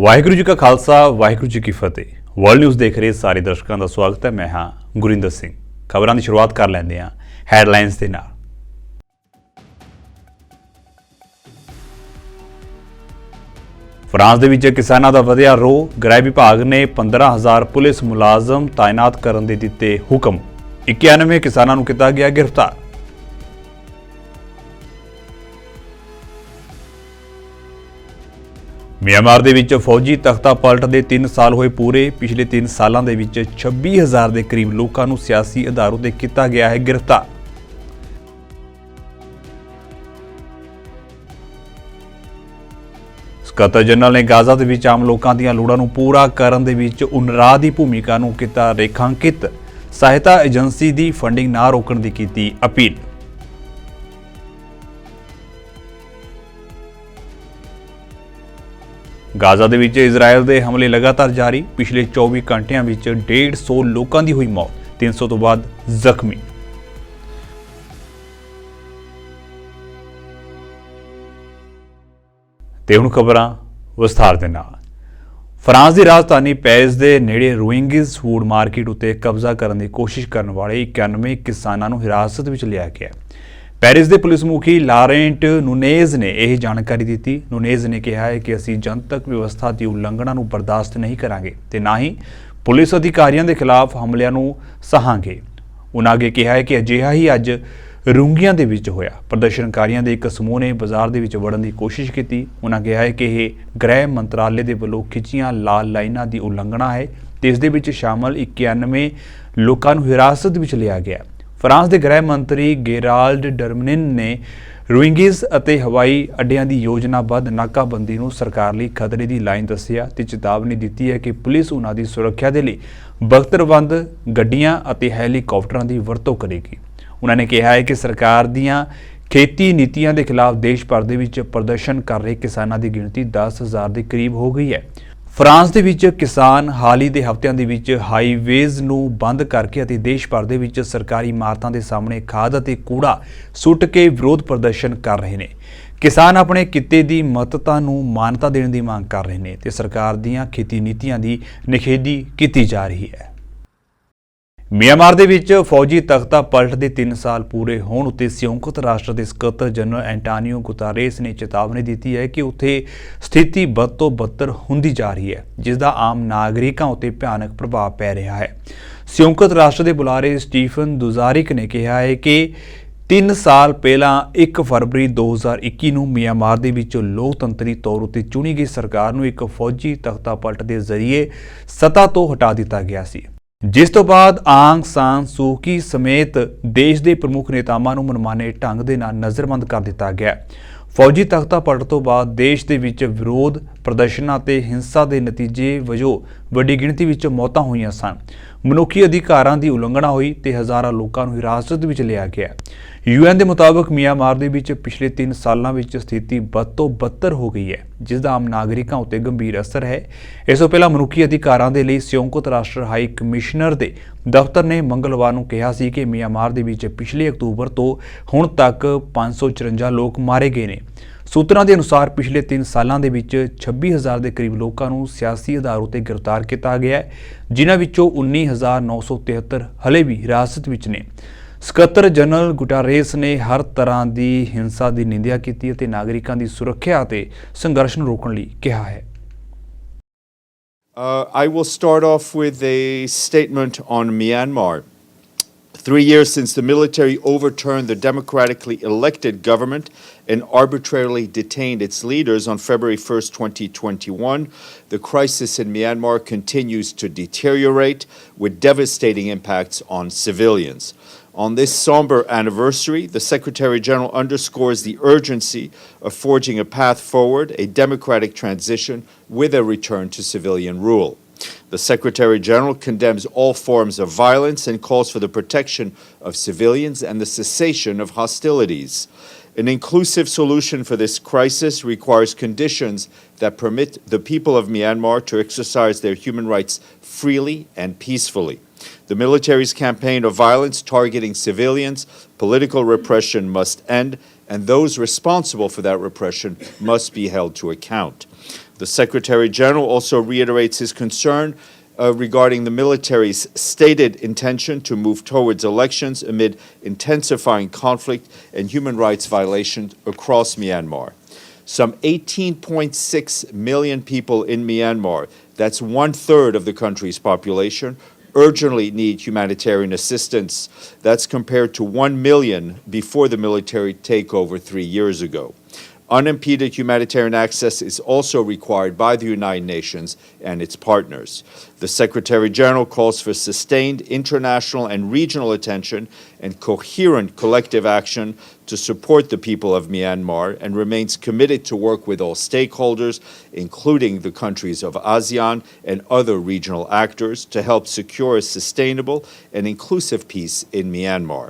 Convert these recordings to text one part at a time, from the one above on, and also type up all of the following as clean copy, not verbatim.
ਵਾਹਿਗੁਰੂ ਜੀ ਕਾ ਖਾਲਸਾ ਵਾਹਿਗੁਰੂ ਜੀ ਕੀ ਫਤਿਹ। World news ਦੇਖ ਰਹੇ ਸਾਰੇ ਦਰਸ਼ਕਾਂ ਦਾ ਸਵਾਗਤ ਹੈ। ਮੈਂ ਹਾਂ ਗੁਰਿੰਦਰ ਸਿੰਘ। ਖਬਰਾਂ ਦੀ ਸ਼ੁਰੂਆਤ ਕਰ ਲੈਂਦੇ ਹਾਂ ਹੈਡਲਾਈਨਸ ਦੇ ਨਾਲ। ਫਰਾਂਸ ਦੇ ਵਿੱਚ ਕਿਸਾਨਾਂ ਦਾ ਵਧਿਆ ਰੋਹ। ਗ੍ਰਹਿ ਵਿਭਾਗ ਨੇ 15,000 ਪੁਲਿਸ ਮੁਲਾਜ਼ਮ ਤਾਇਨਾਤ ਕਰਨ ਦੇ ਦਿੱਤੇ ਹੁਕਮ। 91 ਕਿਸਾਨਾਂ ਨੂੰ ਕੀਤਾ ਗਿਆ ਗ੍ਰਿਫਤਾਰ। ਮਿਆਂਮਾਰ ਦੇ ਵਿੱਚ ਫੌਜੀ ਤਖਤਾ ਪਲਟ ਦੇ 3 ਸਾਲ ਹੋਏ ਪੂਰੇ। ਪਿਛਲੇ 3 ਸਾਲਾਂ ਦੇ ਵਿੱਚ 26,000 ਦੇ ਕਰੀਬ ਲੋਕਾਂ ਨੂੰ ਸਿਆਸੀ ਆਧਾਰ ਉੱਤੇ ਕੀਤਾ ਗਿਆ ਹੈ ਗ੍ਰਿਫਤਾਰ। ਸਕੱਤਰ ਜਨਰਲ ਨੇ ਗਾਜ਼ਾ ਦੇ ਵਿੱਚ ਆਮ ਲੋਕਾਂ ਦੀਆਂ ਲੋੜਾਂ ਨੂੰ ਪੂਰਾ ਕਰਨ ਦੇ ਵਿੱਚ ਉਨਰਵਾ ਦੀ ਭੂਮਿਕਾ ਨੂੰ ਕੀਤਾ ਰੇਖਾਂਕਿਤ। ਸਹਾਇਤਾ ਏਜੰਸੀ ਦੀ ਫੰਡਿੰਗ ਨਾ ਰੋਕਣ ਦੀ ਕੀਤੀ ਅਪੀਲ। ਗਾਜ਼ਾ ਦੇ ਵਿੱਚ ਇਜ਼ਰਾਈਲ ਦੇ ਹਮਲੇ ਲਗਾਤਾਰ ਜਾਰੀ। ਪਿਛਲੇ 24 ਘੰਟਿਆਂ ਵਿੱਚ 150 ਲੋਕਾਂ ਦੀ ਹੋਈ ਮੌਤ, 300 ਤੋਂ ਵੱਧ ਜ਼ਖਮੀ। ਤੇ ਹੁਣ ਖਬਰਾਂ ਵਿਸਥਾਰ ਦੇ ਨਾਲ। ਫਰਾਂਸ ਦੀ ਰਾਜਧਾਨੀ ਪੈਰਿਸ ਦੇ ਨੇੜੇ ਰੂਇੰਗਜ਼ ਫੂਡ ਮਾਰਕੀਟ ਉੱਤੇ ਕਬਜ਼ਾ ਕਰਨ ਦੀ ਕੋਸ਼ਿਸ਼ ਕਰਨ ਵਾਲੇ 91 ਕਿਸਾਨਾਂ ਨੂੰ ਹਿਰਾਸਤ ਵਿੱਚ ਲਿਆ ਗਿਆ। ਪੈਰਿਸ ਦੇ ਪੁਲਿਸ ਮੁਖੀ ਲਾਰੈਂਟ ਨੂਨੇਜ਼ ਨੇ ਇਹ ਜਾਣਕਾਰੀ ਦਿੱਤੀ। ਨੂਨੇਜ਼ ਨੇ ਕਿਹਾ ਹੈ ਕਿ ਅਸੀਂ ਜਨਤਕ ਵਿਵਸਥਾ ਦੀ ਉਲੰਘਣਾ ਨੂੰ ਬਰਦਾਸ਼ਤ ਨਹੀਂ ਕਰਾਂਗੇ ਤੇ ਨਾ ਹੀ ਪੁਲਿਸ ਅਧਿਕਾਰੀਆਂ ਦੇ ਖਿਲਾਫ ਹਮਲਿਆਂ ਨੂੰ ਸਹਾਂਗੇ। ਉਨ੍ਹਾਂ ਅੱਗੇ ਕਿਹਾ ਹੈ ਕਿ ਅਜਿਹਾ ਹੀ ਅੱਜ ਰੂੰਗੀਆਂ ਦੇ ਵਿੱਚ ਹੋਇਆ। ਪ੍ਰਦਰਸ਼ਨਕਾਰੀਆਂ ਦੇ ਇੱਕ ਸਮੂਹ ਨੇ ਬਾਜ਼ਾਰ ਦੇ ਵਿੱਚ ਵੜਨ ਦੀ ਕੋਸ਼ਿਸ਼ ਕੀਤੀ। ਉਨ੍ਹਾਂ ਕਿਹਾ ਹੈ ਕਿ ਇਹ ਗ੍ਰਹਿ ਮੰਤਰਾਲੇ ਦੇ ਵੱਲੋਂ ਖਿੱਚੀਆਂ ਲਾਲ ਲਾਈਨਾਂ ਦੀ ਉਲੰਘਣਾ ਹੈ ਤੇ ਇਸ ਦੇ ਵਿੱਚ ਸ਼ਾਮਲ 91 ਲੋਕਾਂ ਨੂੰ ਹਿਰਾਸਤ ਵਿੱਚ ਲਿਆ ਗਿਆ। ਫਰਾਂਸ ਦੇ ਗ੍ਰਹਿ ਮੰਤਰੀ ਗੇਰਾਲਡ ਡਰਮਨਿਨ ਨੇ ਰੂਇੰਗਜ਼ ਅਤੇ ਹਵਾਈ ਅੱਡਿਆਂ ਦੀ ਯੋਜਨਾਬੱਧ ਨਾਕਾਬੰਦੀ ਨੂੰ ਸਰਕਾਰ ਲਈ ਖਤਰੇ ਦੀ ਲਾਈਨ ਦੱਸਿਆ ਤੇ ਚੇਤਾਵਨੀ ਦਿੱਤੀ ਹੈ ਕਿ ਪੁਲਿਸ ਉਨ੍ਹਾਂ ਦੀ ਸੁਰੱਖਿਆ ਦੇ ਲਈ ਬਖਤਰਬੰਦ ਗੱਡੀਆਂ ਅਤੇ ਹੈਲੀਕਾਪਟਰਾਂ ਦੀ ਵਰਤੋਂ ਕਰੇਗੀ। ਉਨ੍ਹਾਂ ਨੇ ਕਿਹਾ ਹੈ ਕਿ ਸਰਕਾਰ ਦੀਆਂ ਖੇਤੀ ਨੀਤੀਆਂ ਦੇ ਖਿਲਾਫ ਦੇਸ਼ ਭਰ ਦੇ ਵਿੱਚ ਪ੍ਰਦਰਸ਼ਨ ਕਰ ਰਹੇ ਕਿਸਾਨਾਂ ਦੀ ਗਿਣਤੀ 10,000 ਦੇ ਕਰੀਬ ਹੋ ਗਈ ਹੈ। ਫਰਾਂਸ ਦੇ ਵਿੱਚ ਕਿਸਾਨ ਹਾਲ ਹੀ ਦੇ ਹਫ਼ਤਿਆਂ ਦੇ ਵਿੱਚ ਹਾਈਵੇਜ਼ ਨੂੰ ਬੰਦ ਕਰਕੇ ਅਤੇ ਦੇਸ਼ ਭਰ ਦੇ ਵਿੱਚ ਸਰਕਾਰੀ ਇਮਾਰਤਾਂ ਦੇ ਸਾਹਮਣੇ ਖਾਦ ਅਤੇ ਕੂੜਾ ਸੁੱਟ ਕੇ ਵਿਰੋਧ ਪ੍ਰਦਰਸ਼ਨ ਕਰ ਰਹੇ ਨੇ। ਕਿਸਾਨ ਆਪਣੇ ਕਿੱਤੇ ਦੀ ਮਹੱਤਤਾ ਨੂੰ ਮਾਨਤਾ ਦੇਣ ਦੀ ਮੰਗ ਕਰ ਰਹੇ ਨੇ ਤੇ ਸਰਕਾਰ ਦੀਆਂ ਖੇਤੀ ਨੀਤੀਆਂ ਦੀ ਨਿਖੇਧੀ ਕੀਤੀ ਜਾ ਰਹੀ ਹੈ। ਮਿਆਂਮਾਰ ਦੇ ਵਿੱਚ ਫੌਜੀ ਤਖਤਾ ਪਲਟ ਦੇ 3 ਸਾਲ ਪੂਰੇ ਹੋਣ ਉੱਤੇ ਸੰਯੁਕਤ ਰਾਸ਼ਟਰ ਦੇ ਸਕੱਤਰ ਜਨਰਲ ਐਂਟੋਨੀਓ ਗੁਤਾਰੇਸ ਨੇ ਚੇਤਾਵਨੀ ਦਿੱਤੀ ਹੈ ਕਿ ਉੱਥੇ ਸਥਿਤੀ ਬਦ ਤੋਂ ਬਦਤਰ ਹੁੰਦੀ ਜਾ ਰਹੀ ਹੈ, ਜਿਸ ਦਾ ਆਮ ਨਾਗਰਿਕਾਂ ਉੱਤੇ ਭਿਆਨਕ ਪ੍ਰਭਾਵ ਪੈ ਰਿਹਾ ਹੈ। ਸੰਯੁਕਤ ਰਾਸ਼ਟਰ ਦੇ ਬੁਲਾਰੇ ਸਟੀਫਨ ਦੁਜ਼ਾਰਿਕ ਨੇ ਕਿਹਾ ਹੈ ਕਿ 3 ਸਾਲ ਪਹਿਲਾਂ 1 ਫਰਵਰੀ 2021 ਨੂੰ ਮਿਆਂਮਾਰ ਦੇ ਵਿੱਚ ਲੋਕਤੰਤਰੀ ਤੌਰ ਉੱਤੇ ਚੁਣੀ ਗਈ ਸਰਕਾਰ ਨੂੰ ਇੱਕ ਫੌਜੀ ਤਖਤਾ ਪਲਟ ਦੇ ਜ਼ਰੀਏ ਸੱਤਾ ਤੋਂ ਹਟਾ ਦਿੱਤਾ ਗਿਆ ਸੀ, ਜਿਸ ਤੋਂ ਬਾਅਦ ਆਂਗ ਸਾਨ ਸੂ ਕੀ ਸਮੇਤ ਦੇਸ਼ ਦੇ ਪ੍ਰਮੁੱਖ ਨੇਤਾਵਾਂ ਨੂੰ ਮਨਮਾਨੇ ਢੰਗ ਦੇ ਨਾਲ ਨਜ਼ਰਬੰਦ ਕਰ ਦਿੱਤਾ ਗਿਆ। ਫੌਜੀ ਤਖਤਾ ਪਲਟ ਤੋਂ ਬਾਅਦ ਦੇਸ਼ ਦੇ ਵਿੱਚ ਵਿਰੋਧ ਪ੍ਰਦਰਸ਼ਨਾਂ ਤੇ ਹਿੰਸਾ ਦੇ ਨਤੀਜੇ ਵਜੋਂ ਵੱਡੀ ਗਿਣਤੀ ਵਿੱਚ ਮੌਤਾਂ ਹੋਈਆਂ ਸਨ। ਮਨੁੱਖੀ ਅਧਿਕਾਰਾਂ ਦੀ ਉਲੰਘਣਾ ਹੋਈ ਤੇ ਹਜ਼ਾਰਾਂ ਲੋਕਾਂ ਨੂੰ ਹਿਰਾਸਤ ਵਿੱਚ ਲਿਆ ਗਿਆ। UN ਦੇ ਮੁਤਾਬਕ ਮਿਆਂਮਾਰ ਦੇ ਵਿੱਚ ਪਿਛਲੇ 3 ਸਾਲਾਂ ਵਿੱਚ ਸਥਿਤੀ ਬਦ ਤੋਂ ਬਦਤਰ ਹੋ ਗਈ ਹੈ, ਜਿਸ ਦਾ ਆਮ ਨਾਗਰਿਕਾਂ ਉੱਤੇ ਗੰਭੀਰ ਅਸਰ ਹੈ। ਇਸ ਤੋਂ ਪਹਿਲਾਂ ਮਨੁੱਖੀ ਅਧਿਕਾਰਾਂ ਦੇ ਲਈ ਸੰਯੁਕਤ ਰਾਸ਼ਟਰ ਹਾਈ ਕਮਿਸ਼ਨਰ ਦੇ ਦਫ਼ਤਰ ਨੇ ਮੰਗਲਵਾਰ ਨੂੰ ਕਿਹਾ ਸੀ ਕਿ ਮਿਆਂਮਾਰ ਦੇ ਵਿੱਚ ਪਿਛਲੇ ਅਕਤੂਬਰ ਤੋਂ ਹੁਣ ਤੱਕ 554 ਲੋਕ ਮਾਰੇ ਗਏ ਨੇ। ਸੂਤਰਾਂ ਦੇ ਅਨੁਸਾਰ ਪਿਛਲੇ 3 ਸਾਲਾਂ ਦੇ ਵਿੱਚ 26,000 ਦੇ ਕਰੀਬ ਲੋਕਾਂ ਨੂੰ ਸਿਆਸੀ ਆਧਾਰ ਉੱਤੇ ਗ੍ਰਿਫਤਾਰ ਕੀਤਾ ਗਿਆ ਹੈ, ਜਿਨ੍ਹਾਂ ਵਿੱਚੋਂ 19,973 ਹਲੇ ਵੀ ਹਿਰਾਸਤ ਵਿੱਚ ਨੇ। ਸਕੱਤਰ ਜਨਰਲ ਗੁਟਾਰੇਸ ਨੇ ਹਰ ਤਰ੍ਹਾਂ ਦੀ ਹਿੰਸਾ ਦੀ ਨਿੰਦਿਆ ਕੀਤੀ ਅਤੇ ਨਾਗਰਿਕਾਂ ਦੀ ਸੁਰੱਖਿਆ ਅਤੇ ਸੰਘਰਸ਼ ਨੂੰ ਰੋਕਣ ਲਈ ਕਿਹਾ ਹੈ। I will start off with a statement on Myanmar. 3 years since the military overturned the democratically elected government and arbitrarily detained its leaders on February 1st, 2021, the crisis in Myanmar continues to deteriorate with devastating impacts on civilians. On this somber anniversary, the Secretary General underscores the urgency of forging a path forward, a democratic transition with a return to civilian rule. The Secretary General condemns all forms of violence and calls for the protection of civilians and the cessation of hostilities. An inclusive solution for this crisis requires conditions that permit the people of Myanmar to exercise their human rights freely and peacefully. The military's campaign of violence targeting civilians, political repression must end, and those responsible for that repression must be held to account. The Secretary General also reiterates his concern regarding the military's stated intention to move towards elections amid intensifying conflict and human rights violations across Myanmar. Some 18.6 million people in Myanmar, that's 1/3 of the country's population, urgently need humanitarian assistance. That's compared to 1 million before the military takeover 3 years ago. Unimpeded humanitarian access is also required by the United Nations and its partners. The Secretary General calls for sustained international and regional attention and coherent collective action to support the people of Myanmar and remains committed to work with all stakeholders, including the countries of ASEAN and other regional actors, to help secure a sustainable and inclusive peace in Myanmar.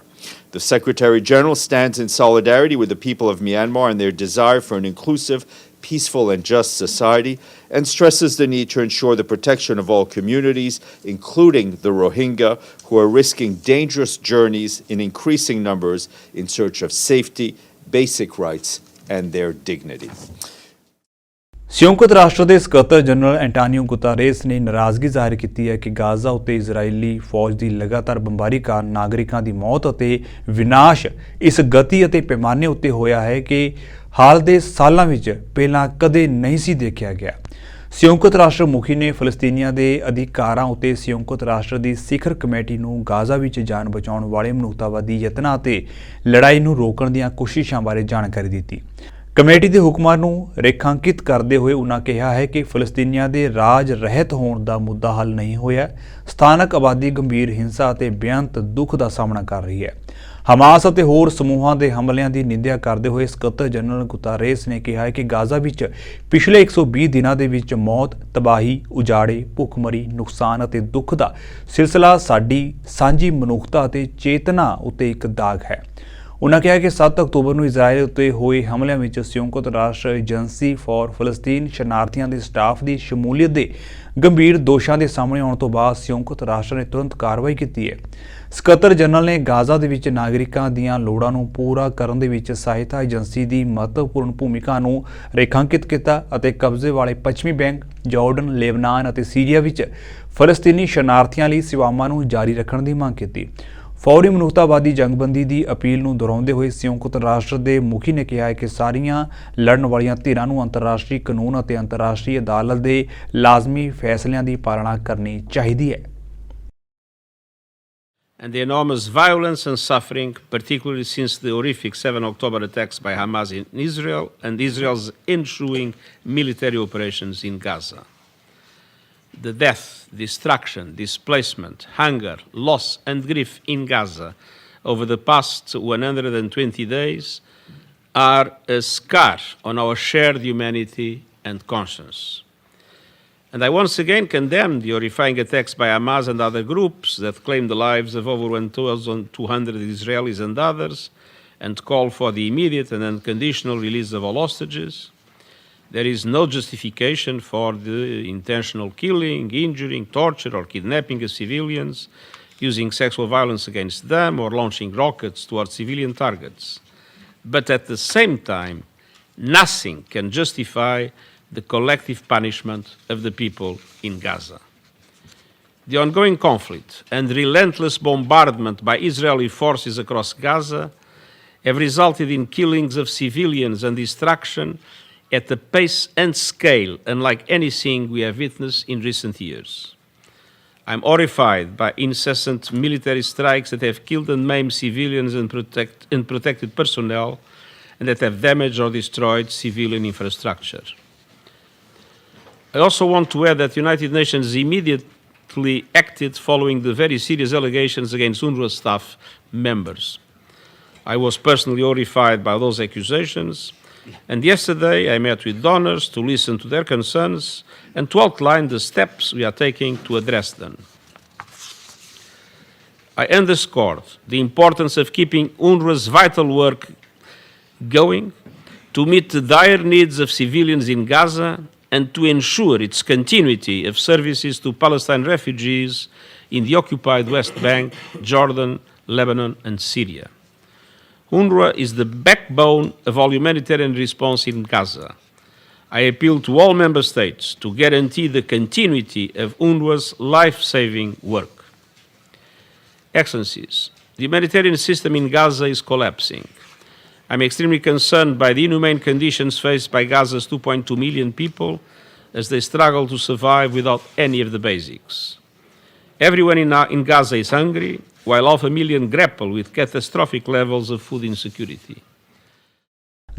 The Secretary General stands in solidarity with the people of Myanmar and their desire for an inclusive, peaceful, and just society, and stresses the need to ensure the protection of all communities, including the Rohingya, who are risking dangerous journeys in increasing numbers in search of safety, basic rights, and their dignity. ਸੰਯੁਕਤ ਰਾਸ਼ਟਰ ਦੇ ਸਕੱਤਰ general Antonio ਗੁਤਾਰੇਸ ਨੇ ਨਾਰਾਜ਼ਗੀ ਜ਼ਾਹਿਰ ਕੀਤੀ ਹੈ ਕਿ ਗਾਜ਼ਾ ਉੱਤੇ ਇਜ਼ਰਾਈਲੀ ਫੌਜ ਦੀ ਲਗਾਤਾਰ ਬੰਬਾਰੀ ਕਾਰਨ ਨਾਗਰਿਕਾਂ ਦੀ ਮੌਤ ਅਤੇ ਵਿਨਾਸ਼ ਇਸ ਗਤੀ ਅਤੇ ਪੈਮਾਨੇ ਉੱਤੇ ਹੋਇਆ ਹੈ ਕਿ ਹਾਲ ਦੇ ਸਾਲਾਂ ਵਿੱਚ ਪਹਿਲਾਂ ਕਦੇ ਨਹੀਂ ਸੀ ਦੇਖਿਆ ਗਿਆ। ਸੰਯੁਕਤ ਰਾਸ਼ਟਰ ਮੁਖੀ ਨੇ ਫਲਸਤੀਨੀਆਂ ਦੇ ਅਧਿਕਾਰਾਂ ਉੱਤੇ ਸੰਯੁਕਤ ਰਾਸ਼ਟਰ ਦੀ ਸਿਖਰ ਕਮੇਟੀ ਨੂੰ ਗਾਜ਼ਾ ਵਿੱਚ ਜਾਨ ਬਚਾਉਣ ਵਾਲੇ ਮਨੁੱਖਤਾਵਾਦੀ ਯਤਨਾਂ ਅਤੇ ਲੜਾਈ ਨੂੰ ਰੋਕਣ ਦੀਆਂ ਕੋਸ਼ਿਸ਼ਾਂ ਬਾਰੇ ਜਾਣਕਾਰੀ ਦਿੱਤੀ। ਕਮੇਟੀ ਦੇ ਹੁਕਮਾਂ ਨੂੰ ਰੇਖਾਂਕਿਤ ਕਰਦੇ ਹੋਏ ਉਨ੍ਹਾਂ ਕਿਹਾ ਹੈ ਕਿ ਫਲਸਤੀਨੀਆਂ ਦੇ ਰਾਜ ਰਹਿਤ ਹੋਣ ਦਾ ਮੁੱਦਾ ਹੱਲ ਨਹੀਂ ਹੋਇਆ। ਸਥਾਨਕ ਆਬਾਦੀ ਗੰਭੀਰ ਹਿੰਸਾ ਅਤੇ ਬੇਅੰਤ ਦੁੱਖ ਦਾ ਸਾਹਮਣਾ ਕਰ ਰਹੀ ਹੈ। ਹਮਾਸ ਅਤੇ ਹੋਰ ਸਮੂਹਾਂ ਦੇ ਹਮਲਿਆਂ ਦੀ ਨਿੰਦਿਆ ਕਰਦੇ ਹੋਏ ਸਕੱਤਰ ਜਨਰਲ ਗੁਤਾਰੇਸ ਨੇ ਕਿਹਾ ਹੈ ਕਿ ਗਾਜ਼ਾ ਵਿੱਚ ਪਿਛਲੇ 120 ਦਿਨਾਂ ਦੇ ਵਿੱਚ ਮੌਤ, ਤਬਾਹੀ, ਉਜਾੜੇ, ਭੁੱਖਮਰੀ, ਨੁਕਸਾਨ ਅਤੇ ਦੁੱਖ ਦਾ ਸਿਲਸਿਲਾ ਸਾਡੀ ਸਾਂਝੀ ਮਨੁੱਖਤਾ ਅਤੇ ਚੇਤਨਾ ਉੱਤੇ ਇੱਕ ਦਾਗ ਹੈ। ਉਨ੍ਹਾਂ ਕਿਹਾ ਕਿ 7 ਅਕਤੂਬਰ ਨੂੰ ਇਜ਼ਰਾਈਲ ਉੱਤੇ ਹੋਏ ਹਮਲਿਆਂ ਵਿੱਚ ਸੰਯੁਕਤ ਰਾਸ਼ਟਰ ਏਜੰਸੀ ਫਾਰ ਫਲਸਤੀਨ ਸ਼ਰਨਾਰਥੀਆਂ ਦੇ ਸਟਾਫ ਦੀ ਸ਼ਮੂਲੀਅਤ ਦੇ ਗੰਭੀਰ ਦੋਸ਼ਾਂ ਦੇ ਸਾਹਮਣੇ ਆਉਣ ਤੋਂ ਬਾਅਦ ਸੰਯੁਕਤ ਰਾਸ਼ਟਰ ਨੇ ਤੁਰੰਤ ਕਾਰਵਾਈ ਕੀਤੀ ਹੈ। ਸਕੱਤਰ ਜਨਰਲ ਨੇ ਗਾਜ਼ਾ ਦੇ ਵਿੱਚ ਨਾਗਰਿਕਾਂ ਦੀਆਂ ਲੋੜਾਂ ਨੂੰ ਪੂਰਾ ਕਰਨ ਦੇ ਵਿੱਚ ਸਹਾਇਤਾ ਏਜੰਸੀ ਦੀ ਮਹੱਤਵਪੂਰਨ ਭੂਮਿਕਾ ਨੂੰ ਰੇਖਾਂਕਿਤ ਕੀਤਾ ਅਤੇ ਕਬਜ਼ੇ ਵਾਲੇ ਪੱਛਮੀ ਬੈਂਕ, ਜਾਰਡਨ, ਲੇਬਨਾਨ ਅਤੇ ਸੀਰੀਆ ਵਿੱਚ ਫਲਸਤੀਨੀ ਸ਼ਰਨਾਰਥੀਆਂ ਲਈ ਸੇਵਾਵਾਂ ਨੂੰ ਜਾਰੀ ਰੱਖਣ ਦੀ ਮੰਗ ਕੀਤੀ। ਫੌਰੀ ਮਨੁੱਖਤਾਵਾਦੀ ਜੰਗਬੰਦੀ ਦੀ ਅਪੀਲ ਨੂੰ ਦੁਹਰਾਉਂਦੇ ਹੋਏ ਸੰਯੁਕਤ ਰਾਸ਼ਟਰ ਦੇ ਮੁਖੀ ਨੇ ਕਿਹਾ ਹੈ ਕਿ ਸਾਰੀਆਂ ਲੜਨ ਵਾਲੀਆਂ ਧਿਰਾਂ ਨੂੰ ਅੰਤਰਰਾਸ਼ਟਰੀ ਕਾਨੂੰਨ ਅਤੇ ਅੰਤਰਰਾਸ਼ਟਰੀ ਅਦਾਲਤ ਦੇ ਲਾਜ਼ਮੀ ਫੈਸਲਿਆਂ ਦੀ ਪਾਲਣਾ ਕਰਨੀ ਚਾਹੀਦੀ ਹੈ। And the enormous violence and suffering, particularly since the horrific 7 October attacks by Hamas in Israel and Israel's ensuing military operations in Gaza. The death, destruction, displacement, hunger, loss and grief in Gaza over the past 120 days are a scar on our shared humanity and conscience. And I once again condemn the horrifying attacks by Hamas and other groups that claim the lives of over 1,200 Israelis and others, and call for the immediate and unconditional release of all hostages. There is no justification for the intentional killing, injuring, torture, or kidnapping of civilians, using sexual violence against them, or launching rockets towards civilian targets. But at the same time, nothing can justify the collective punishment of the people in Gaza. The ongoing conflict and relentless bombardment by Israeli forces across Gaza have resulted in killings of civilians and destruction at a pace and scale unlike anything we have witnessed in recent years. I'm horrified by incessant military strikes that have killed and maimed civilians and protected personnel, and that have damaged or destroyed civilian infrastructure. I also want to add that the United Nations immediately acted following the very serious allegations against UNRWA staff members. I was personally horrified by those accusations, and yesterday I met with donors to listen to their concerns and to outline the steps we are taking to address them. I underscored the importance of keeping UNRWA's vital work going to meet the dire needs of civilians in Gaza and to ensure its continuity of services to Palestine refugees in the occupied West Bank, Jordan, Lebanon, and Syria. UNRWA is the backbone of all humanitarian response in Gaza. I appeal to all member states to guarantee the continuity of UNRWA's life-saving work. Excellencies, the humanitarian system in Gaza is collapsing. I'm extremely concerned by the inhumane conditions faced by Gaza's 2.2 million people as they struggle to survive without any of the basics. Everyone in Gaza is hungry, while 500,000 grapple with catastrophic levels of food insecurity.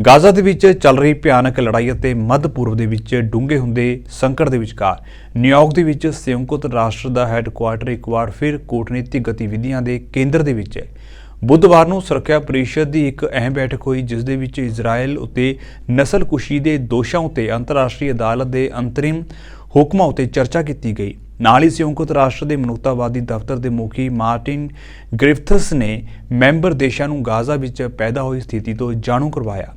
Gaza ਦੇ ਵਿੱਚ ਚੱਲ ਰਹੀ ਭਿਆਨਕ ਲੜਾਈ ਅਤੇ ਮੱਧ ਪੂਰਬ ਦੇ ਵਿੱਚ ਡੂੰਘੇ ਹੁੰਦੇ ਸੰਕਟ ਦੇ ਵਿਚਕਾਰ ਨਿਊਯਾਰਕ ਦੇ ਵਿੱਚ ਸੰਯੁਕਤ ਰਾਸ਼ਟਰ ਦਾ ਹੈੱਡਕੁਆਰਟਰ ਇੱਕ ਵਾਰ ਫਿਰ ਕੂਟਨੀਤਿਕ ਗਤੀਵਿਧੀਆਂ ਦੇ ਕੇਂਦਰ ਦੇ ਵਿੱਚ ਹੈ। ਬੁੱਧਵਾਰ ਨੂੰ ਸੁਰੱਖਿਆ ਪਰਿਸ਼ਦ ਦੀ ਇੱਕ ਅਹਿਮ ਬੈਠਕ ਹੋਈ ਜਿਸ ਦੇ ਵਿੱਚ ਇਜ਼ਰਾਈਲ ਉੱਤੇ ਨਸਲਕੁਸ਼ੀ ਦੇ ਦੋਸ਼ਾਂ ਉੱਤੇ ਅੰਤਰਰਾਸ਼ਟਰੀ ਅਦਾਲਤ ਦੇ ਅੰਤਰਿਮ ਹੁਕਮਾਂ ਉੱਤੇ ਚਰਚਾ ਕੀਤੀ ਗਈ। ਨਾਲ ਹੀ ਸੰਯੁਕਤ ਰਾਸ਼ਟਰ ਦੇ ਮਨੁੱਖਤਾਵਾਦੀ ਦਫ਼ਤਰ ਦੇ ਮੁਖੀ ਮਾਰਟਿਨ ਗ੍ਰਿਫਥਸ ਨੇ ਮੈਂਬਰ ਦੇਸ਼ਾਂ ਨੂੰ ਗਾਜ਼ਾ ਵਿੱਚ ਪੈਦਾ ਹੋਈ ਸਥਿਤੀ ਤੋਂ ਜਾਣੂ ਕਰਵਾਇਆ।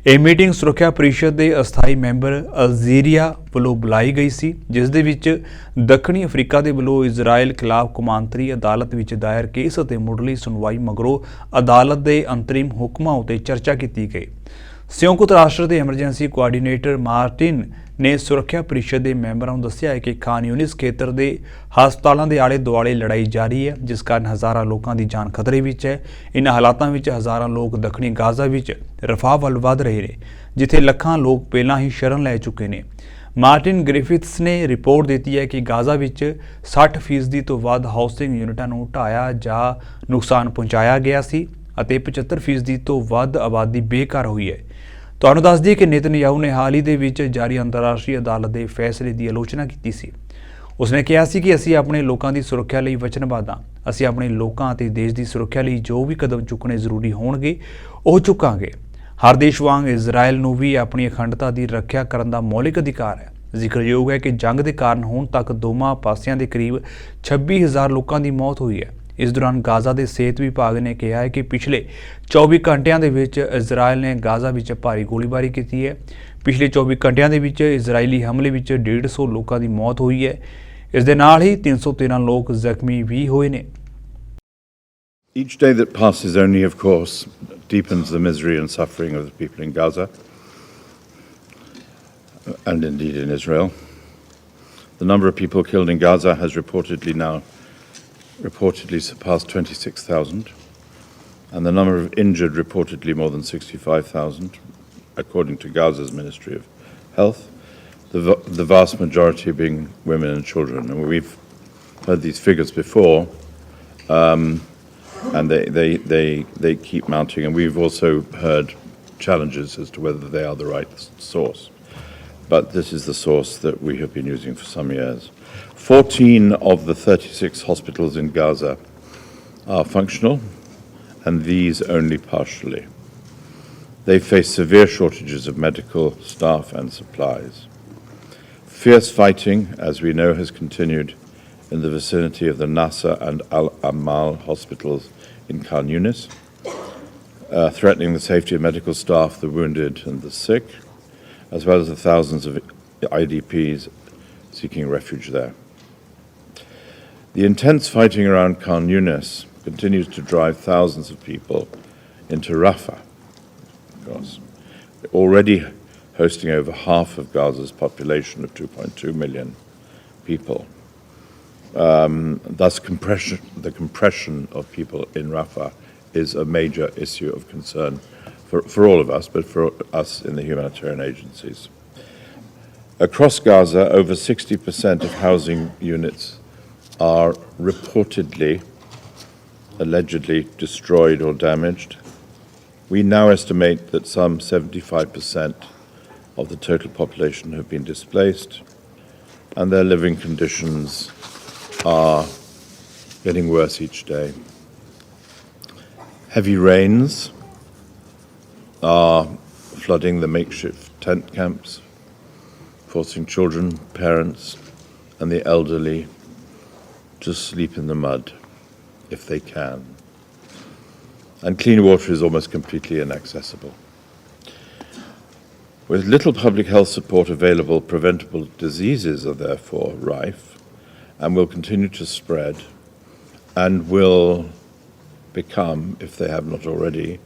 ਇਹ ਮੀਟਿੰਗ ਸੁਰੱਖਿਆ ਪਰਿਸ਼ਦ ਦੇ ਅਸਥਾਈ ਮੈਂਬਰ ਅਲਜੀਰੀਆ ਵੱਲੋਂ ਬੁਲਾਈ ਗਈ ਸੀ ਜਿਸ ਦੇ ਵਿੱਚ ਦੱਖਣੀ ਅਫਰੀਕਾ ਦੇ ਵੱਲੋਂ ਇਜ਼ਰਾਈਲ ਖਿਲਾਫ ਕੌਮਾਂਤਰੀ ਅਦਾਲਤ ਵਿੱਚ ਦਾਇਰ ਕੇਸ ਅਤੇ ਮੁੱਢਲੀ ਸੁਣਵਾਈ ਮਗਰੋਂ ਅਦਾਲਤ ਦੇ ਅੰਤਰਿਮ ਹੁਕਮਾਂ ਉੱਤੇ ਚਰਚਾ ਕੀਤੀ ਗਈ। ਸੰਯੁਕਤ ਰਾਸ਼ਟਰ ਦੇ ਐਮਰਜੈਂਸੀ ਕੋਆਰਡੀਨੇਟਰ ਮਾਰਟਿਨ ਨੇ ਸੁਰੱਖਿਆ ਪਰਿਸ਼ਦ ਦੇ ਮੈਂਬਰਾਂ ਨੂੰ ਦੱਸਿਆ ਕਿ ਖਾਨ ਯੂਨਿਸ ਖੇਤਰ ਦੇ ਹਸਪਤਾਲਾਂ ਦੇ ਆਲੇ ਦੁਆਲੇ ਲੜਾਈ ਜਾਰੀ ਹੈ ਜਿਸ ਕਾਰਨ ਹਜ਼ਾਰਾਂ ਲੋਕਾਂ ਦੀ ਜਾਨ ਖਤਰੇ ਵਿੱਚ ਹੈ। ਇਨ੍ਹਾਂ ਹਾਲਾਤਾਂ ਵਿੱਚ ਹਜ਼ਾਰਾਂ ਲੋਕ ਦੱਖਣੀ ਗਾਜ਼ਾ ਵਿੱਚ ਰਫਾਹ ਵੱਲ ਵਧ ਰਹੇ ਨੇ ਜਿੱਥੇ ਲੱਖਾਂ ਲੋਕ ਪਹਿਲਾਂ ਹੀ ਸ਼ਰਨ ਲੈ ਚੁੱਕੇ ਨੇ। ਮਾਰਟਿਨ ਗ੍ਰਿਫਿਥਸ ਨੇ ਰਿਪੋਰਟ ਦਿੱਤੀ ਹੈ ਕਿ ਗਾਜ਼ਾ ਵਿੱਚ 60% ਤੋਂ ਵੱਧ ਹਾਊਸਿੰਗ ਯੂਨਿਟਾਂ ਨੂੰ ਢਾਇਆ ਜਾਂ ਨੁਕਸਾਨ ਪਹੁੰਚਾਇਆ ਗਿਆ ਸੀ ਅਤੇ 75% ਤੋਂ ਵੱਧ ਆਬਾਦੀ ਬੇਘਰ ਹੋਈ ਹੈ। ਤੁਹਾਨੂੰ ਦੱਸ ਦਈਏ ਕਿ ਨੇਤਨਯਾਹੂ ਨੇ ਹਾਲ ਹੀ ਦੇ ਵਿੱਚ ਜਾਰੀ ਅੰਤਰਰਾਸ਼ਟਰੀ ਅਦਾਲਤ ਦੇ ਫੈਸਲੇ ਦੀ ਆਲੋਚਨਾ ਕੀਤੀ ਸੀ। ਉਸਨੇ ਕਿਹਾ ਸੀ ਕਿ ਅਸੀਂ ਆਪਣੇ ਲੋਕਾਂ ਦੀ ਸੁਰੱਖਿਆ ਲਈ ਵਚਨਬੱਧ ਹਾਂ। ਅਸੀਂ ਆਪਣੇ ਲੋਕਾਂ ਅਤੇ ਦੇਸ਼ ਦੀ ਸੁਰੱਖਿਆ ਲਈ ਜੋ ਵੀ ਕਦਮ ਚੁੱਕਣੇ ਜ਼ਰੂਰੀ ਹੋਣਗੇ ਉਹ ਚੁੱਕਾਂਗੇ। ਹਰ ਦੇਸ਼ ਵਾਂਗ ਇਜ਼ਰਾਈਲ ਨੂੰ ਵੀ ਆਪਣੀ ਅਖੰਡਤਾ ਦੀ ਰੱਖਿਆ ਕਰਨ ਦਾ ਮੌਲਿਕ ਅਧਿਕਾਰ ਹੈ। ਜ਼ਿਕਰਯੋਗ ਹੈ ਕਿ ਜੰਗ ਦੇ ਕਾਰਨ ਹੁਣ ਤੱਕ ਦੋਵਾਂ ਪਾਸਿਆਂ ਦੇ ਕਰੀਬ 26,000 ਲੋਕਾਂ ਦੀ ਮੌਤ ਹੋਈ ਹੈ। ਇਸ ਦੌਰਾਨ ਗਾਜ਼ਾ ਦੇ ਸਿਹਤ ਵਿਭਾਗ ਨੇ ਕਿਹਾ ਹੈ ਕਿ ਪਿਛਲੇ 24 ਘੰਟਿਆਂ ਦੇ ਵਿੱਚ ਇਜ਼ਰਾਈਲ ਨੇ ਗਾਜ਼ਾ ਵਿੱਚ ਭਾਰੀ ਗੋਲੀਬਾਰੀ ਕੀਤੀ ਹੈ। ਪਿਛਲੇ 24 ਘੰਟਿਆਂ ਦੇ ਵਿੱਚ ਇਜ਼ਰਾਈਲੀ ਹਮਲੇ ਵਿੱਚ 150 ਲੋਕਾਂ ਦੀ ਮੌਤ ਹੋਈ ਹੈ। ਇਸ ਦੇ ਨਾਲ ਹੀ 313 ਲੋਕ ਜ਼ਖਮੀ ਵੀ ਹੋਏ ਨੇ। Each day that passes only, of course, deepens the misery and suffering of the people in Gaza and indeed in Israel. The number of people killed in Gaza has reportedly surpassed 26,000, and the number of injured reportedly more than 65,000, according to Gaza's Ministry of Health, the vast majority being women and children. And we've heard these figures before, and they keep mounting, and we've also heard challenges as to whether they are the right source. But this is the source that we have been using for some years. 14 of the 36 hospitals in Gaza are functional, and these only partially. They face severe shortages of medical staff and supplies. Fierce fighting, as we know, has continued in the vicinity of the Nasser and Al-Amal hospitals in Khan Yunis, threatening the safety of medical staff, the wounded and the sick, as well as the thousands of IDPs seeking refuge there. The intense fighting around Khan Yunis continues to drive thousands of people into Rafah, of course, already hosting over half of Gaza's population of 2.2 million people. Thus, the compression of people in Rafah is a major issue of concern for all of us, but for us in the humanitarian agencies. Across Gaza, over 60% of housing units are reportedly, allegedly destroyed or damaged. We now estimate that some 75% of the total population have been displaced, and their living conditions are getting worse each day. Heavy rains are flooding the makeshift tent camps, forcing children, parents, and the elderly to sleep in the mud if they can. And clean water is almost completely inaccessible. With little public health support available, preventable diseases are therefore rife and will continue to spread and will become, if they have not already,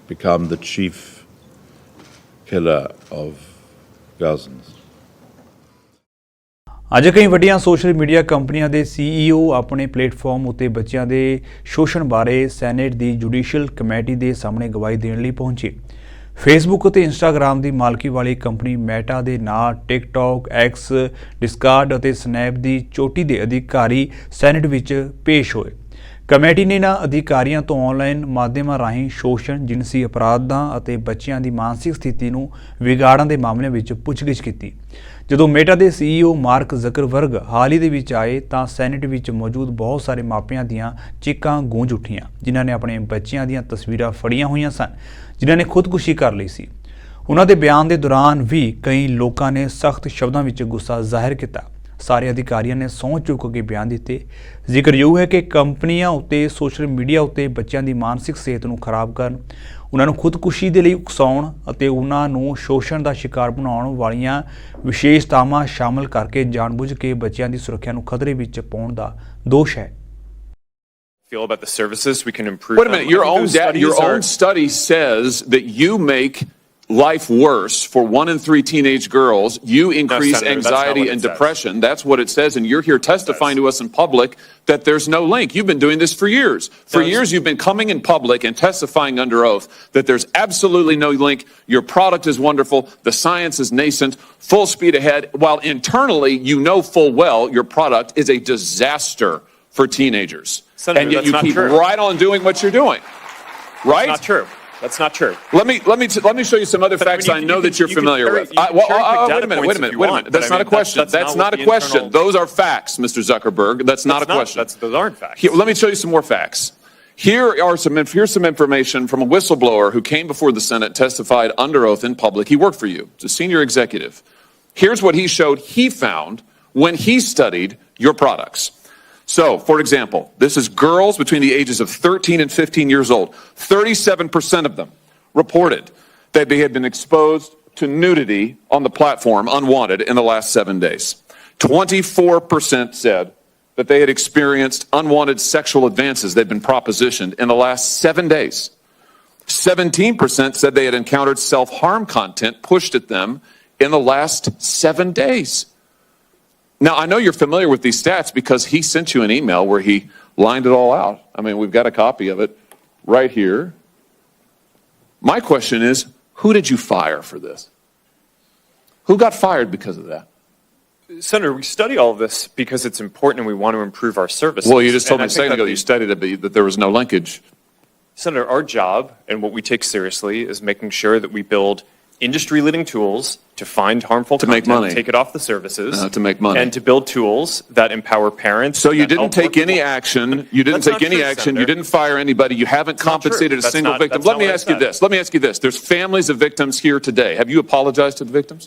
become the chief killer of Gazans. ਅੱਜ ਕਈ ਵੱਡੀਆਂ social media ਕੰਪਨੀਆਂ ਦੇ CEO ਆਪਣੇ platform ਉੱਤੇ ਬੱਚਿਆਂ ਦੇ ਸ਼ੋਸ਼ਣ ਬਾਰੇ ਸੈਨੇਟ ਦੀ ਜੁਡੀਸ਼ੀਅਲ ਕਮੇਟੀ ਦੇ ਸਾਹਮਣੇ ਗਵਾਹੀ ਦੇਣ ਲਈ ਪਹੁੰਚੇ। ਫੇਸਬੁੱਕ ਅਤੇ ਇੰਸਟਾਗ੍ਰਾਮ ਦੀ ਮਾਲਕੀ ਵਾਲੀ ਕੰਪਨੀ ਮੈਟਾ ਦੇ ਨਾਲ ਟਿਕਟੌਕ, ਐਕਸ, ਡਿਸਕਾਰਡ ਅਤੇ ਸਨੈਪ ਦੀ ਚੋਟੀ ਦੇ ਅਧਿਕਾਰੀ ਸੈਨੇਟ ਵਿੱਚ ਪੇਸ਼ ਹੋਏ। ਕਮੇਟੀ ਨੇ ਇਹਨਾਂ ਅਧਿਕਾਰੀਆਂ ਤੋਂ ਆਨਲਾਈਨ ਮਾਧਿਅਮਾਂ ਰਾਹੀਂ ਸ਼ੋਸ਼ਣ, ਜਿਨਸੀ ਅਪਰਾਧਾਂ ਅਤੇ ਬੱਚਿਆਂ ਦੀ ਮਾਨਸਿਕ ਸਥਿਤੀ ਨੂੰ ਵਿਗਾੜਨ ਦੇ ਮਾਮਲਿਆਂ ਵਿੱਚ ਪੁੱਛਗਿੱਛ ਕੀਤੀ। ਜਦੋਂ ਮੈਟਾ ਦੇ CEO ਮਾਰਕ ਜ਼ਕਰਬਰਗ ਹਾਲ ਹੀ ਦੇ ਵਿੱਚ ਆਏ ਤਾਂ ਸੈਨੇਟ ਵਿੱਚ ਮੌਜੂਦ ਬਹੁਤ ਸਾਰੇ ਮਾਪਿਆਂ ਦੀਆਂ ਚੀਕਾਂ ਗੂੰਜ ਉੱਠੀਆਂ, ਜਿਨ੍ਹਾਂ ਨੇ ਆਪਣੇ ਬੱਚਿਆਂ ਦੀਆਂ ਤਸਵੀਰਾਂ ਫੜੀਆਂ ਹੋਈਆਂ ਸਨ ਜਿਨ੍ਹਾਂ ਨੇ ਖੁਦਕੁਸ਼ੀ ਕਰ ਲਈ ਸੀ। ਉਹਨਾਂ ਦੇ ਬਿਆਨ ਦੇ ਦੌਰਾਨ ਵੀ ਕਈ ਲੋਕਾਂ ਨੇ ਸਖਤ ਸ਼ਬਦਾਂ ਵਿੱਚ ਗੁੱਸਾ ਜ਼ਾਹਿਰ ਕੀਤਾ। ਸਾਰੇ ਅਧਿਕਾਰੀਆਂ ਨੇ ਸਹੁੰ ਚੁੱਕ ਕੇ ਬਿਆਨ ਦਿੱਤੇ। ਜ਼ਿਕਰਯੋਗ ਹੈ ਕਿ ਕੰਪਨੀਆਂ ਉੱਤੇ ਸੋਸ਼ਲ ਮੀਡੀਆ ਉੱਤੇ ਬੱਚਿਆਂ ਦੀ ਮਾਨਸਿਕ ਸਿਹਤ ਨੂੰ ਖਰਾਬ ਕਰਨ, ਉਹਨਾਂ ਨੂੰ ਖੁਦਕੁਸ਼ੀ ਦੇ ਲਈ ਉਕਸਾਉਣ ਅਤੇ ਉਹਨਾਂ ਨੂੰ ਸ਼ੋਸ਼ਣ ਦਾ ਸ਼ਿਕਾਰ ਬਣਾਉਣ ਵਾਲੀਆਂ ਵਿਸ਼ੇਸ਼ਤਾਵਾਂ ਸ਼ਾਮਲ ਕਰਕੇ ਜਾਣਬੁੱਝ ਕੇ ਬੱਚਿਆਂ ਦੀ ਸੁਰੱਖਿਆ ਨੂੰ ਖਤਰੇ ਵਿੱਚ ਪਾਉਣ ਦਾ ਦੋਸ਼ ਹੈ। Feel about the services we can improve. Wait a minute, your own study says that you make life worse for 1 in 3 teenage girls. You increase Senator, that's not anxiety what it and says. depression. That's what it says, and you're here testifying to us in public that there's no link. You've been doing this for years. For years, you've been coming in public and testifying under oath that there's absolutely no link. Your product is wonderful. The science is nascent, full speed ahead, while internally you know full well your product is a disaster for teenagers. Senator, and yet that's you not keep true. right on doing what you're doing. Right? That's not true. That's not true. Let me show you some other facts I know that you're familiar with. Wait a minute. That's not a question. That's not a question. Those are facts, Mr. Zuckerberg. That's not a question. Those aren't facts. Let me show you some more facts. Here's some information from a whistleblower who came before the Senate, testified under oath in public. He worked for you. It's a senior executive. Here's what he showed he found when he studied your products. So, for example, this is girls between the ages of 13 and 15 years old. 37% of them reported that they had been exposed to nudity on the platform unwanted in the last 7 days. 24% said that they had experienced unwanted sexual advances they'd been propositioned in the last 7 days. 17% said they had encountered self-harm content pushed at them in the last 7 days. Now, I know you're familiar with these stats because he sent you an email where he lined it all out. I mean, we've got a copy of it right here. My question is, who did you fire for this? Who got fired because of that? Senator, we study all of this because it's important and we want to improve our services. Well, you just told me a second ago you studied it, but that there was no linkage. Senator, our job and what we take seriously is making sure that we build industry-leading tools to find harmful content, make money, take it off the services, to make money, and to build tools that empower parents. So you didn't take any action. You didn't take any action. Senator. You didn't fire anybody. You haven't compensated a single victim. Let me ask you this. Let me ask you this. There's families of victims here today. Have you apologized to the victims?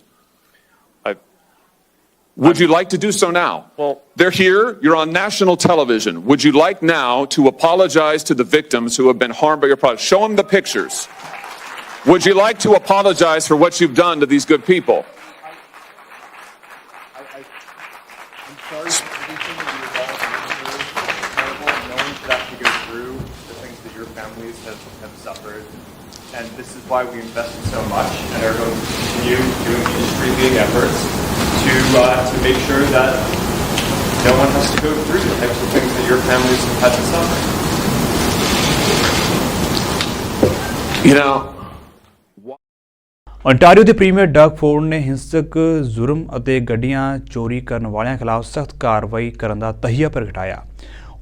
Would you like to do so now? Well, they're here. You're on national television. Would you like now to apologize to the victims who have been harmed by your product? Show them the pictures. Would you like to apologize for what you've done to these good people? I'm sorry for everything that you've all been through. It's terrible knowing that to go through the things that your families have suffered. And this is why we invested so much and are going to continue doing industry-leading efforts to make sure that no one has to go through the types of things that your families have had to suffer. You know, ontario ਦੇ premier Doug Ford ਨੇ ਹਿੰਸਕ ਜ਼ੁਰਮ ਅਤੇ ਗੱਡੀਆਂ ਚੋਰੀ ਕਰਨ ਵਾਲਿਆਂ ਖਿਲਾਫ ਸਖਤ ਕਾਰਵਾਈ ਕਰਨ ਦਾ ਤਹੀਆ ਪ੍ਰਗਟਾਇਆ।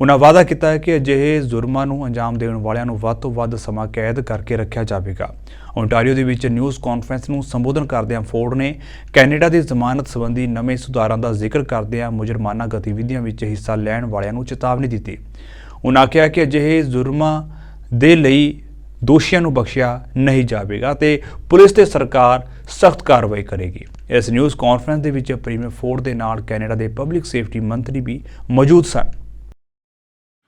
ਉਹਨਾਂ ਵਾਅਦਾ ਕੀਤਾ ਹੈ ਕਿ ਅਜਿਹੇ ਜ਼ੁਰਮਾਂ ਨੂੰ ਅੰਜਾਮ ਦੇਣ ਵਾਲਿਆਂ ਨੂੰ ਵੱਧ ਤੋਂ ਵੱਧ ਸਮਾਂ ਕੈਦ ਕਰਕੇ ਰੱਖਿਆ ਜਾਵੇਗਾ। ontario ਦੇ ਵਿੱਚ ਨਿਊਜ਼ ਕਾਨਫਰੰਸ ਨੂੰ ਸੰਬੋਧਨ ਕਰਦਿਆਂ ਫੋਰਡ ਨੇ ਕੈਨੇਡਾ ਦੀ ਜ਼ਮਾਨਤ ਸੰਬੰਧੀ ਨਵੇਂ ਸੁਧਾਰਾਂ ਦਾ ਜ਼ਿਕਰ ਕਰਦਿਆਂ ਮੁਜਰਮਾਨਾ ਗਤੀਵਿਧੀਆਂ ਵਿੱਚ ਹਿੱਸਾ ਲੈਣ ਵਾਲਿਆਂ ਨੂੰ ਚੇਤਾਵਨੀ ਦਿੱਤੀ। ਉਹਨਾਂ ਕਿਹਾ ਕਿ ਅਜਿਹੇ ਜ਼ੁਰਮਾਂ ਦੇ ਲਈ ਦੋਸ਼ੀਆਂ ਨੂੰ ਬਖਸ਼ਿਆ ਨਹੀਂ ਜਾਵੇਗਾ ਤੇ ਪੁਲਿਸ ਤੇ ਸਰਕਾਰ ਸਖਤ ਕਾਰਵਾਈ ਕਰੇਗੀ। ਇਸ ਨਿਊਜ਼ ਕਾਨਫਰੰਸ ਦੇ ਵਿੱਚ ਪ੍ਰੀਮੀਅਰ ਫੋਰਡ ਦੇ ਨਾਲ ਕੈਨੇਡਾ ਦੇ ਪਬਲਿਕ ਸੇਫਟੀ ਮੰਤਰੀ ਵੀ ਮੌਜੂਦ ਸਨ।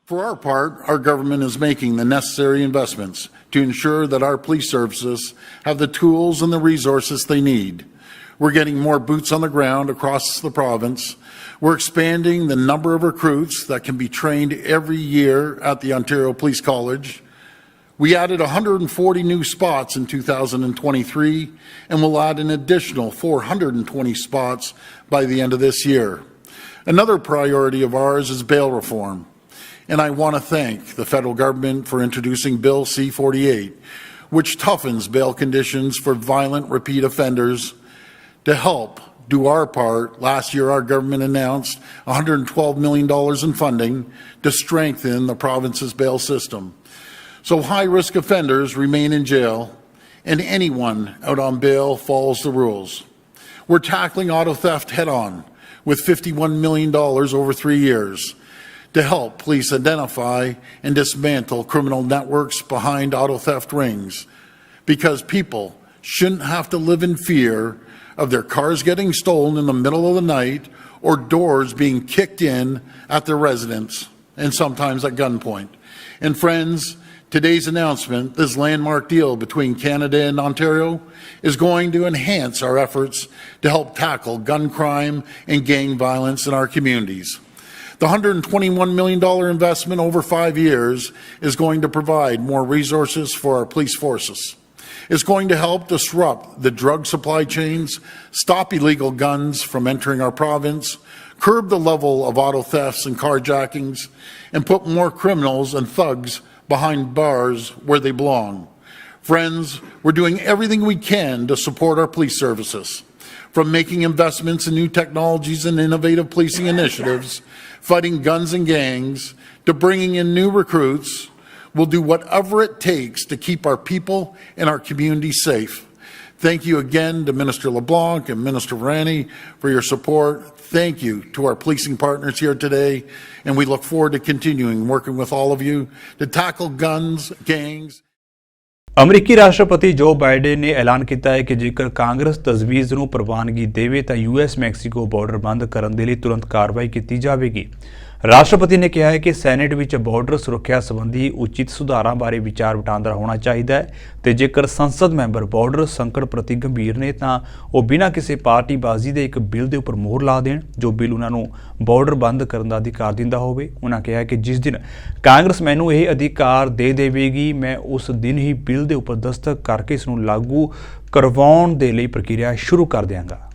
For our part, our government is making the necessary investments to ensure that our police services have the tools and the resources they need. We're getting more boots on the ground across the province. We're expanding the number of recruits that can be trained every year at the Ontario Police College. We added 140 new spots in 2023 and will add an additional 420 spots by the end of this year. Another priority of ours is bail reform, and I want to thank the federal government for introducing Bill C-48, which toughens bail conditions for violent repeat offenders. To help do our part, last year our government announced $112 million in funding to strengthen the province's bail system. So high-risk offenders remain in jail, and anyone out on bail follows the rules. We're tackling auto theft head-on with $51 million over 3 years to help police identify and dismantle criminal networks behind auto theft rings, because people shouldn't have to live in fear of their cars getting stolen in the middle of the night or doors being kicked in at their residence, and sometimes at gunpoint. And friends, today's announcement, this landmark deal between Canada and Ontario, is going to enhance our efforts to help tackle gun crime and gang violence in our communities. The $121 million investment over 5 years is going to provide more resources for our police forces. It's going to help disrupt the drug supply chains, stop illegal guns from entering our province, curb the level of auto thefts and carjackings, and put more criminals and thugs behind bars where they belong. Friends, we're doing everything we can to support our police services, from making investments in new technologies and innovative policing initiatives, fighting guns and gangs, to bringing in new recruits. We'll do whatever it takes to keep our people and our communities safe. Thank you again to Minister LeBlanc and Minister Rani for your support. Thank you to our policing partners here today, and we look forward to continuing working with all of you to tackle guns, gangs. ਅਮਰੀਕੀ ਰਾਸ਼ਟਰਪਤੀ ਜੋ Biden ਨੇ ਐਲਾਨ ਕੀਤਾ ਹੈ ਕਿ ਜੇਕਰ ਕਾਂਗਰਸ ਤਜਵੀਜ਼ ਨੂੰ ਪ੍ਰਵਾਨਗੀ ਦੇਵੇ ਤਾਂ ਯੂਐਸ ਮੈਕਸੀਕੋ ਬਾਰਡਰ ਬੰਦ ਕਰਨ ਦੇ ਲਈ ਤੁਰੰਤ ਕਾਰਵਾਈ ਕੀਤੀ ਜਾਵੇਗੀ। ਰਾਸ਼ਟਰਪਤੀ ਨੇ ਕਿਹਾ ਹੈ ਕਿ ਸੈਨੇਟ ਵਿੱਚ ਬਾਰਡਰ ਸੁਰੱਖਿਆ ਸੰਬੰਧੀ ਉਚਿਤ ਸੁਧਾਰਾਂ ਬਾਰੇ ਵਿਚਾਰ ਵਟਾਂਦਰਾ ਹੋਣਾ ਚਾਹੀਦਾ ਹੈ ਤੇ ਜੇਕਰ ਸੰਸਦ ਮੈਂਬਰ ਬਾਰਡਰ ਸੰਕਟ ਪ੍ਰਤੀ ਗੰਭੀਰ ਨੇ ਤਾਂ ਉਹ ਬਿਨਾਂ ਕਿਸੇ ਪਾਰਟੀਬਾਜ਼ੀ ਦੇ ਇੱਕ ਬਿੱਲ ਦੇ ਉੱਪਰ ਮੋਹਰ ਲਾ ਦੇਣ ਜੋ ਬਿੱਲ ਉਹਨਾਂ ਨੂੰ ਬਾਰਡਰ ਬੰਦ ਕਰਨ ਦਾ ਅਧਿਕਾਰ ਦਿੰਦਾ ਹੋਵੇ। ਉਹਨਾਂ ਕਿਹਾ ਕਿ ਜਿਸ ਦਿਨ ਕਾਂਗਰਸ ਮੈਨੂੰ ਇਹ ਅਧਿਕਾਰ ਦੇ ਦੇਵੇਗੀ ਮੈਂ ਉਸ ਦਿਨ ਹੀ ਬਿੱਲ ਦੇ ਉੱਪਰ ਦਸਤਖਤ ਕਰਕੇ ਇਸ ਨੂੰ ਲਾਗੂ ਕਰਵਾਉਣ ਦੇ ਲਈ ਪ੍ਰਕਿਰਿਆ ਸ਼ੁਰੂ ਕਰ ਦਿਆਂਗਾ।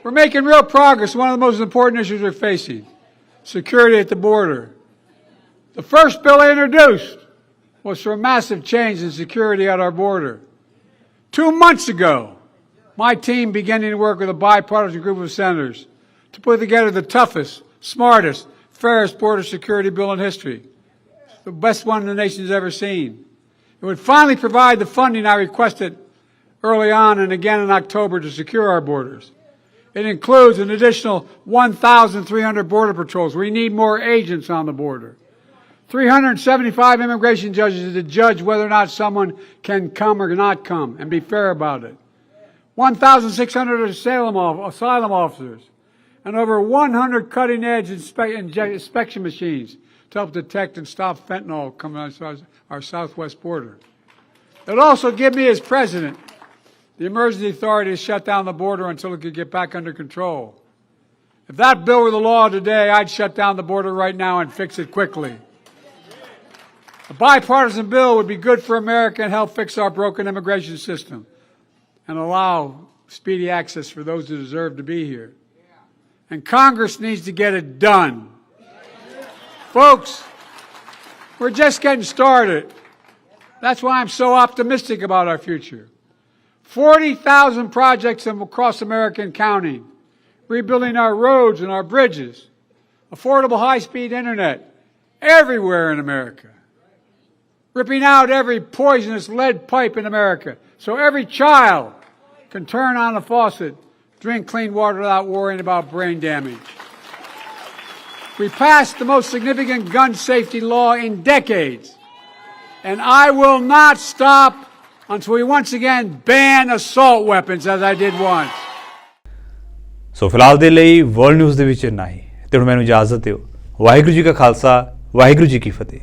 We're making real progress. One of the most important issues we're facing, security at the border. The first bill I introduced was for a massive change in security at our border. 2 months ago, my team began to work with a bipartisan group of senators to put together the toughest, smartest, fairest border security bill in history. The best one the nation's ever seen. It would finally provide the funding I requested early on and again in October to secure our borders. It includes an additional 1,300 border patrols. We need more agents on the border. 375 immigration judges to judge whether or not someone can come or not come and be fair about it. 1,600 asylum officers and over 100 cutting-edge inspection machines to help detect and stop fentanyl coming on our southwest border. It also gives me, as president, the emergency authority to shut down the border until it could get back under control. If that bill were the law today, I'd shut down the border right now and fix it quickly. A bipartisan bill would be good for America and help fix our broken immigration system and allow speedy access for those who deserve to be here. And Congress needs to get it done. Folks, we're just getting started. That's why I'm so optimistic about our future. 40,000 projects across America and counting, rebuilding our roads and our bridges, affordable high-speed internet everywhere in America, ripping out every poisonous lead pipe in America so every child can turn on a faucet, drink clean water without worrying about brain damage. We passed the most significant gun safety law in decades, and I will not stop until we once again ban assault weapons as I did once. ਸੋ ਫਿਲਹਾਲ ਦੇ ਲਈ world news ਦੇ ਵਿੱਚ ਇੰਨਾ ਹੀ ਤੇ ਹੁਣ ਮੈਨੂੰ ਇਜਾਜ਼ਤ ਦਿਓ। ਵਾਹਿਗੁਰੂ ਜੀ ਕਾ ਖਾਲਸਾ, ਵਾਹਿਗੁਰੂ ਜੀ ਕੀ ਫਤਿਹ।